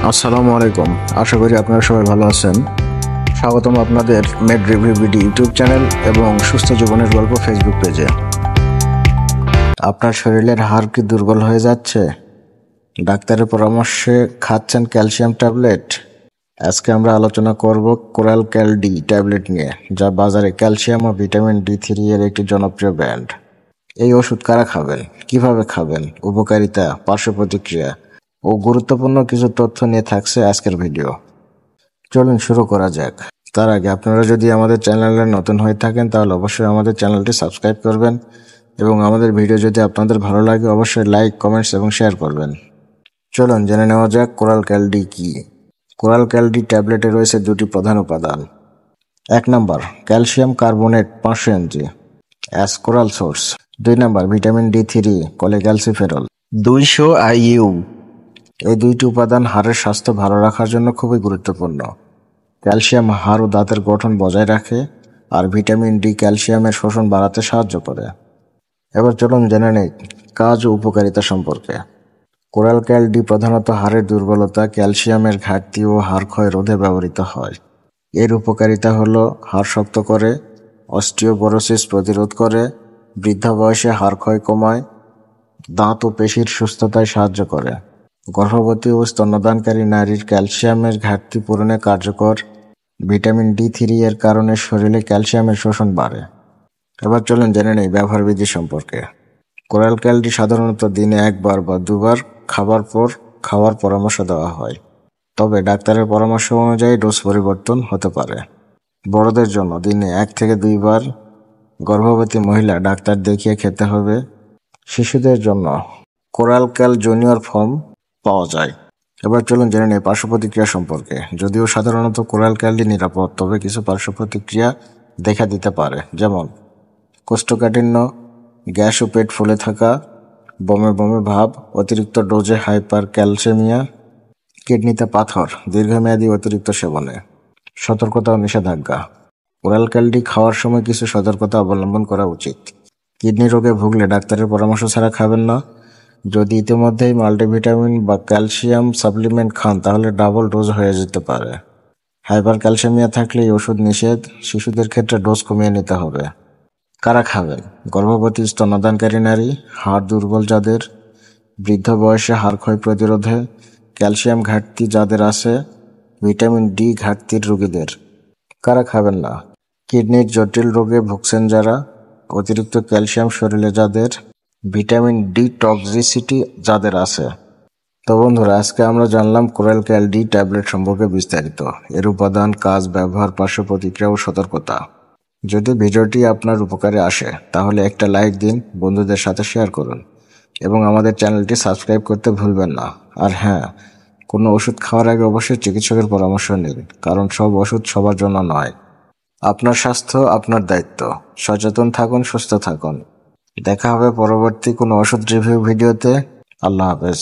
আসসালামু আলাইকুম। আশা করি আপনারা সবাই ভালো আছেন। স্বাগতম আপনাদের made review BD YouTube channel এবং সুস্থ জীবনের গল্প ফেসবুক পেজে। আপনার শরীরের হাড় কি দুর্বল হয়ে যাচ্ছে? ডাক্তারের পরামর্শে খাচ্ছেন ক্যালসিয়াম ট্যাবলেট? আজকে আমরা আলোচনা করব কোরাল ক্যাল ডি ট্যাবলেট নিয়ে, যা বাজারে ক্যালসিয়াম ও ভিটামিন ডি3 এর একটি জনপ্রিয় ব্র্যান্ড। এই ওষুধ কারা খাবেন, কিভাবে খাবেন, উপকারিতা, পার্শ্ব প্রতিক্রিয়া ও গুরুত্বপূর্ণ কিছু তথ্য নিয়ে থাকছে আজকের ভিডিও। চলুন শুরু করা যাক। তার আগে আপনারা যদি আমাদের চ্যানেলে নতুন হয়ে থাকেন তাহলে অবশ্যই আমাদের চ্যানেলটি সাবস্ক্রাইব করবেন এবং আমাদের ভিডিও যদি আপনাদের ভালো লাগে অবশ্যই লাইক, কমেন্টস এবং শেয়ার করবেন। চলুন জেনে নেওয়া যাক কোরাল ক্যাল ডি কি। কোরাল ক্যাল ডি ট্যাবলেটে রয়েছে দুটি প্রধান উপাদান। 1 নম্বর calcium carbonate 500 mg Ascoral source. 2 নম্বর ভিটামিন ডি3 কোলেক্যালসিফেরল 200 IU। এই দুইটি উপাদান হাড়ের স্বাস্থ্য ভালো রাখার জন্য খুবই গুরুত্বপূর্ণ। ক্যালসিয়াম হাড় ও দাঁতের গঠন বজায় রাখে আর ভিটামিন ডি ক্যালসিয়ামের শোষণ বাড়াতে সাহায্য করে। এবার চলুন জেনে নেই কাজ ও উপকারিতা সম্পর্কে। কোরাল ক্যাল ডি প্রধানত হাড়ের দুর্বলতা, ক্যালসিয়ামের ঘাটতি ও হাড় ক্ষয় রোধে ব্যবহৃত হয়। এর উপকারিতা হলো হাড় শক্ত করে, অস্টিওপোরোসিস প্রতিরোধ করে, বৃদ্ধা বয়সে হাড় ক্ষয় কমায়, দাঁত ও পেশির সুস্থতায় সাহায্য করে, গর্ভবতী ও স্তন্যদানকারী নারীর ক্যালসিয়ামের ঘাটতি পূরণে কার্যকর। ভিটামিন ডি3 এর কারণে শরীরে ক্যালসিয়ামের শোষণ বাড়ে। এবার চলুন জেনে নেই ব্যবহার বিধি সম্পর্কে। কোরাল ক্যাল ডি সাধারণত দিনে 1 বার বা 2 বার খাবার পর খাওয়ার পরামর্শ দেওয়া হয়, তবে ডাক্তারের পরামর্শ অনুযায়ী ডোজ পরিবর্তন হতে পারে। বড়দের জন্য দিনে 1 থেকে 2 বার, গর্ভবতী মহিলা ডাক্তার দেখিয়ে খেতে হবে। শিশুদের জন্য কোরাল ক্যাল জুনিয়র ফর্ম পাওয়া যায়। এবার চলুন জেনে নেই পার্শ্ব প্রতিক্রিয়া সম্পর্কে। যদিও সাধারণত কোরাল ক্যাল ডি নিরাপদ, তবে কিছু পার্শ্ব প্রতিক্রিয়া দেখা দিতে পারে, যেমন কোষ্ঠকাঠিন্য, গ্যাস ও পেট ফুলে থাকা, বমি বমি ভাব, অতিরিক্ত ডোজে হাইপার ক্যালসেমিয়া, কিডনিতে পাথর দীর্ঘমেয়াদী অতিরিক্ত সেবনে। সতর্কতা ও নিষেধাজ্ঞা। কোরাল ক্যাল ডি খাওয়ার সময় কিছু সতর্কতা অবলম্বন করা উচিত। কিডনি রোগে ভুগলে ডাক্তারের পরামর্শ ছাড়া খাবেন না। যদি ইতিমধ্যেই মাল্টিভিটামিন বা ক্যালসিয়াম সাপ্লিমেন্ট খান তাহলে ডাবল ডোজ হয়ে যেতে পারে। হাইপার ক্যালসেমিয়া থাকলে এই ওষুধ নিষেধ। শিশুদের ক্ষেত্রে ডোজ কমিয়ে নিতে হবে। কারা খাবেন? গর্ভবতী, স্তন্যদানকারী নারী, হাড় দুর্বল যাদের, বৃদ্ধ বয়সে হাড় ক্ষয় প্রতিরোধে, ক্যালসিয়াম ঘাটতি যাদের আছে, ভিটামিন ডি ঘাটতির রোগীদের। কারা খাবেন না? কিডনির জটিল রোগে ভুগছেন যারা, অতিরিক্ত ক্যালসিয়াম শরীরে যাদের, ভিটামিন ডি টক্সিসিটি যাদের আছে। তো বন্ধুরা, আজকে আমরা জানলাম কোরাল ক্যাল ডি ট্যাবলেট সম্পর্কে বিস্তারিত, এর উপাদান, কাজ, ব্যবহার, পার্শ্ব প্রতিক্রিয়া ও সতর্কতা। যদি ভিডিওটি আপনার উপকারে আসে তাহলে একটা লাইক দিন, বন্ধুদের সাথে শেয়ার করুন এবং আমাদের চ্যানেলটি সাবস্ক্রাইব করতে ভুলবেন না। আর হ্যাঁ, কোনো ওষুধ খাওয়ার আগে অবশ্যই চিকিৎসকের পরামর্শ নিন, কারণ সব ওষুধ সবার জন্য নয়। আপনার স্বাস্থ্য আপনার দায়িত্ব। সচেতন থাকুন, সুস্থ থাকুন। দেখা হবে পরবর্তী কোনো ওষুধ রিভিউ ভিডিওতে। আল্লাহ হাফেজ।